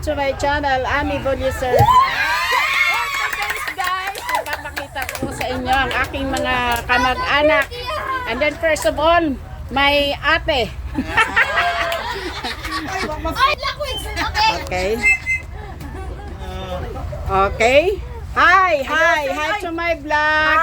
to my channel, Ami Boliser. Guys, ipapakita ko sa inyo ang aking mga kamag-anak. And then first of all, my ate. Okay. Okay. Hi to my vlog.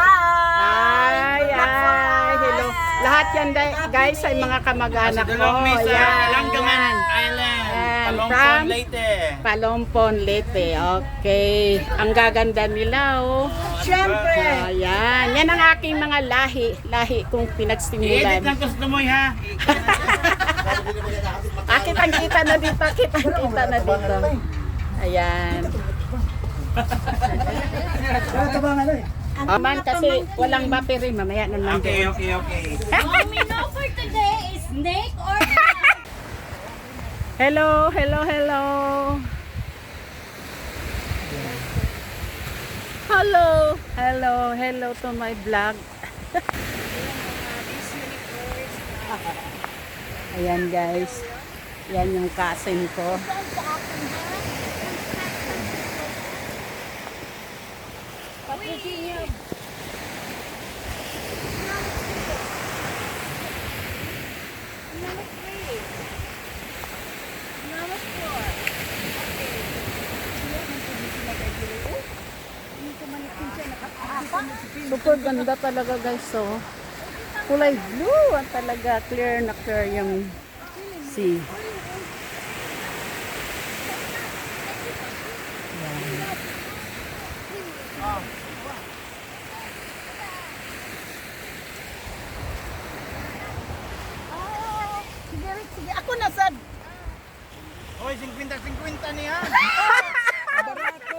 Hi. Hello. Lahat yan guys ay mga kamag-anak ko. Langgaman Island. Palompon, Leyte. Palompon, Leyte. Okay. Ang gaganda nila, oh. Siyempre. Ayan. Yan ang aking mga lahi kong pinagsimulan. I-edit lang gusto mo, ha? Kitang-kita na dito. Ayan. Aman kasi walang battery. Mamaya naman. Okay. Mommy, no for today is snake or Hello. Hello to my vlog. Ayan guys. Yan yung cousin ko. Super ganda talaga guys, so kulay blue ang talaga, clear na clear yung sea. sige, ako na sad. Hoy, 50-50 niya. Barato.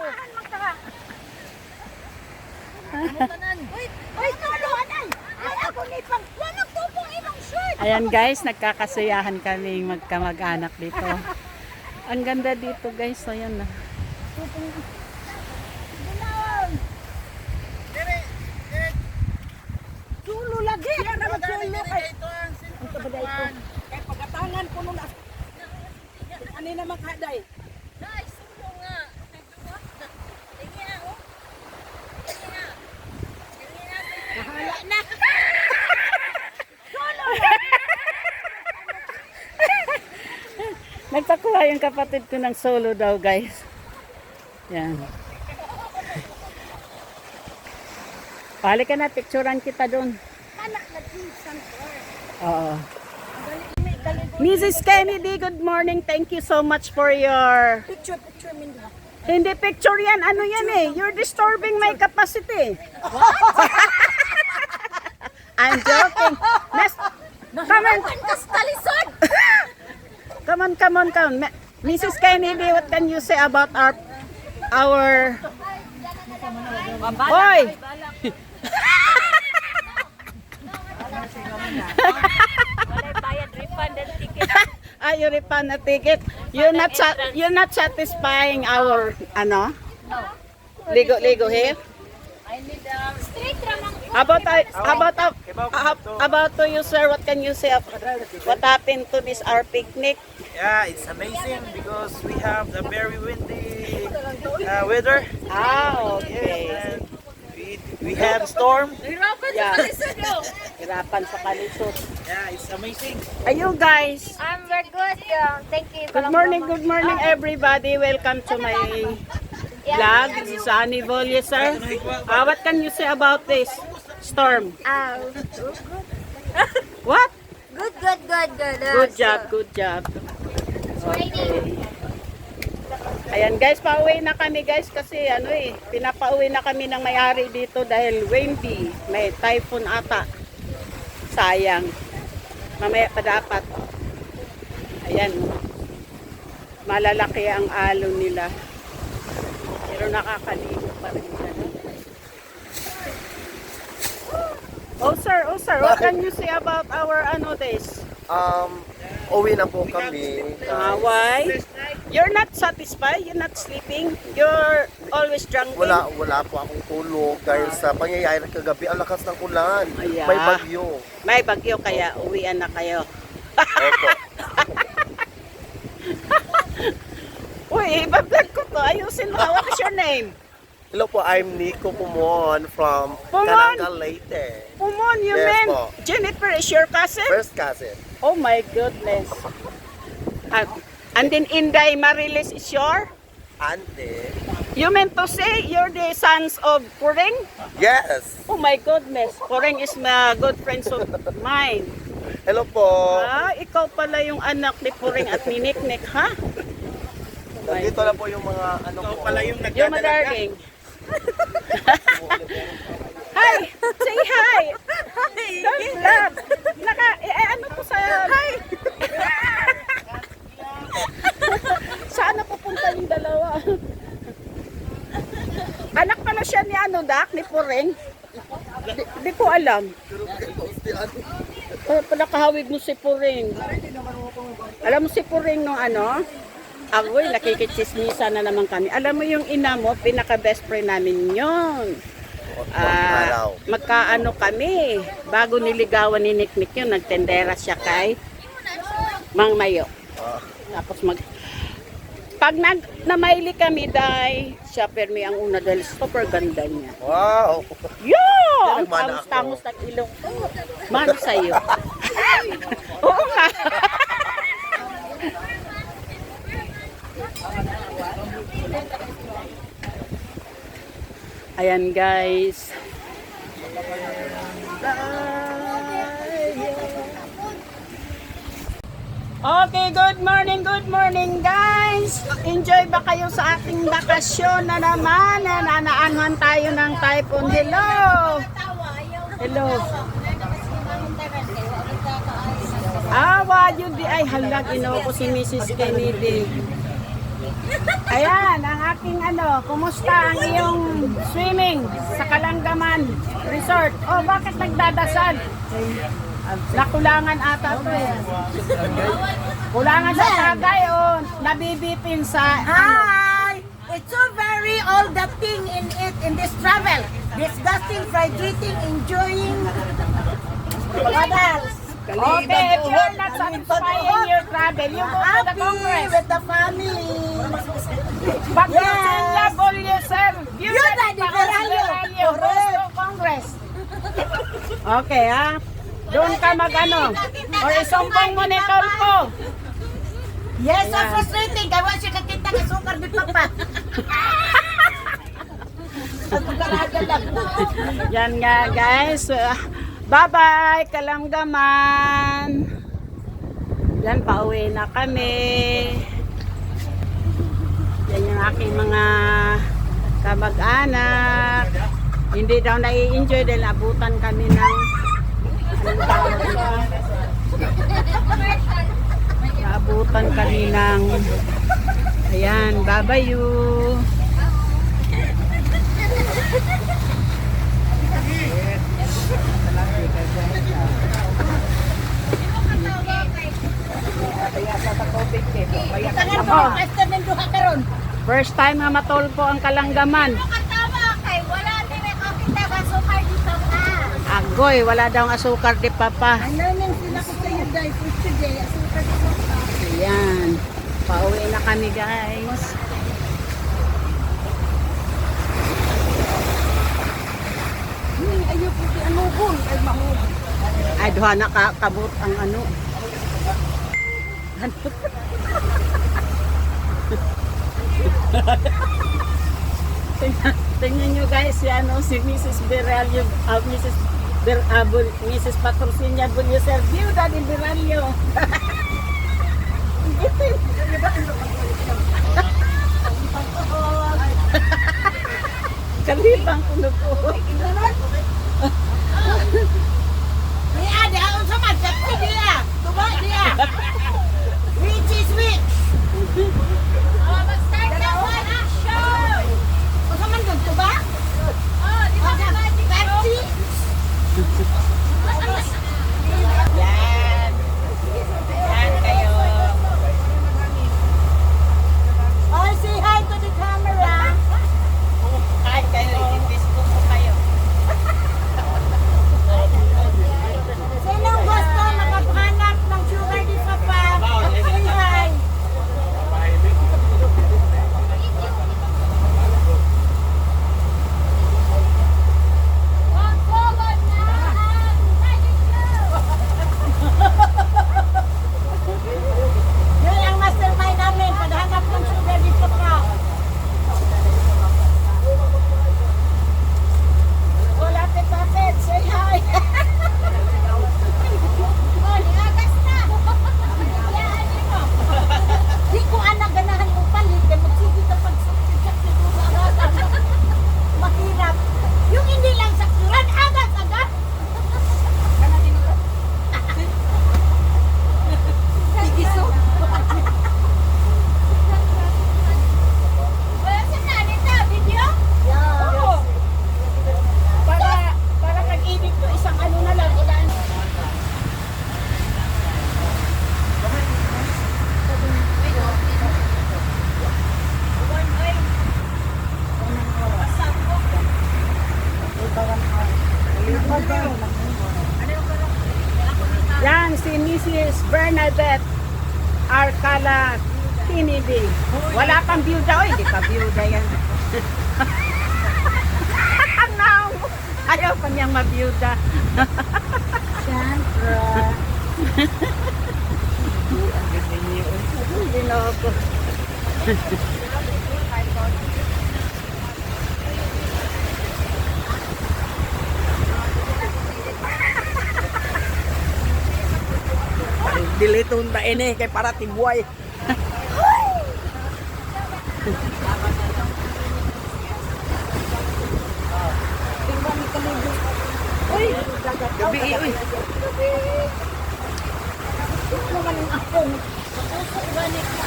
Uy, tuluan ay. Ay, ako ni pang. Wala tupong imong shirt. Ayan guys, nagkakasayahan kaming magkamag-anak dito. Ang ganda dito guys, so ayan na. Tulo lagi. Yan naman tulo kay. Ang kabaday ko. Kay pagatangan ko nung ani naman kaday. Guys, tulo nga. Hala na. Nagpakuha yung kapatid ko ng solo daw guys. Yan. Balik ka na, picturean kita doon. Oo. Mrs. Kennedy, good morning. Thank you so much for your... Picture Minda. Hindi picture yan. Ano yan eh? You're disturbing my capacity. I'm joking. Come on. Mrs. Kennedy, what can you say about our Hoy! You refund the ticket. You're not satisfying our ligo here. I need straight ramang. About to you, sir, what can you say what happened to this our picnic? Yeah, it's amazing because we have a very windy weather. Okay. And we have storm. Hirapan sa kalisod. Yeah, it's amazing. Ayun guys. Very good. Thank you. Good morning everybody. Welcome to my vlog. This is Annie Boliser. What can you say about this storm? What? Good. Good job. Okay. Ayan guys, pauwi na kami guys kasi pinapauwi na kami ng may-ari dito dahil windy. May typhoon ata. Sayang. Mamaya pa dapat. Ayan. Malalaki ang alon nila. Pero nakakaligo pa rin siya. Oh sir, what can you say about our days? Uwi na po kami. Why? You're not satisfied? You're not sleeping? You're always drunk? Wala po akong tulog dahil sa pangyayari kagabi. Ang lakas ng ulan. Ayan. May bagyo. May bagyo kaya uwian na kayo. Opo. Uy, iba-vlog ko to. Ayusin mo. What is your name? Hello po, I'm Nico Pumon from Pumon? Calanga, Leyte. Pumon, you Yes mean po. Jennifer is your cousin? First cousin. Oh my goodness. And then Inday Marilis is your? Ante. You meant to say you're the sons of Puring? Yes. Oh my goodness. Puring is my good friends of mine. Hello po. Ikaw pala yung anak ni Puring at ni Niknik, ha? Nandito na po yung mga ano po. Pala yung You're my darling. Hi! Say hi! Don't laugh! Ano po sa... Hi! Saan na pupunta yung dalawa? Anak pala siya ni Dak, ni Puring. Di ko alam. Pala kahawig mo si Puring. Alam mo si Puring nung agoy, nakikichismisa na naman kami. Alam mo yung ina mo, pinaka-best friend namin yun. Magkaano kami. Bago niligawan ni Niknik yun, nagtendera siya kay Mang Mayo. Tapos pag namaili kami, dahil siya permi ang una dahil super ganda niya. Wow. Yo! Ang Nagmana ako. tamos ng ilong ko. Mano sa'yo. Oo nga. Ayan guys. Okay, good morning guys. Enjoy ba kayo sa ating bakasyon na naman? Nanaanuhan tayo ng typhoon. Hello. Hello. Yun di ay halag ko si Mrs. Kennedy. Ayan, ang aking kumusta ang iyong swimming sa Kalanggaman Resort? Oh, bakit nagdadasal? Nakulangan ata to eh. Kulangan sa tagay o nabibitin sa... Hi! It's so very all the thing in it in this travel. Disgusting, fried eating, enjoying. What else? Okay, if you're not satisfying your travel, you go to the Happy Congress. with the family. But you Yes. still love all yourself. You Yun got na, di Beralyo. Goes to Congress. Okay, ha? Doon ka or isumpong mo ni Tolpo. Yes, so frustrating. Kaya wala siya kakita ng sukar ni Papa. Yan nga guys. Bye-bye, Kalanggaman. Yan, pauwi na kami. Yan yung aking mga kamag-anak. Hindi daw nai-enjoy dahil abutan kami ng naabutan kami ng ayan, babayu. First time nga matolpo ang Kalanggaman. Agoy, wala daw ang asukar di Papa. Ayan. Pauwi na kami guys. Ay, duha na kabut ang Tingnan nyo guys, si Mrs. Beralyo, Mrs. Patrocinia Bulyuser, Viuda ni Beralyo. Kalipang kuno po. Dia, dia sama tapi dia. Coba dia. Which is which? Oh, start the one action. Oh, sama dong, coba. Oh, di mana magic Pepsi? Yan. Yan kayo. Oh, say hi to the camera. Kahit kayo, i-Facebook ko kayo. itong si Mrs. Bernadette Arcala Kennedy. Wala pang byuda. Oy, di pa byuda yan. Now, ayaw pa niyang mabiyuda. Siyempre. Hindi na ako. Dilitong na ini kay para tibuay. Uy, Gabi uy. Naman ang akong. Ako sa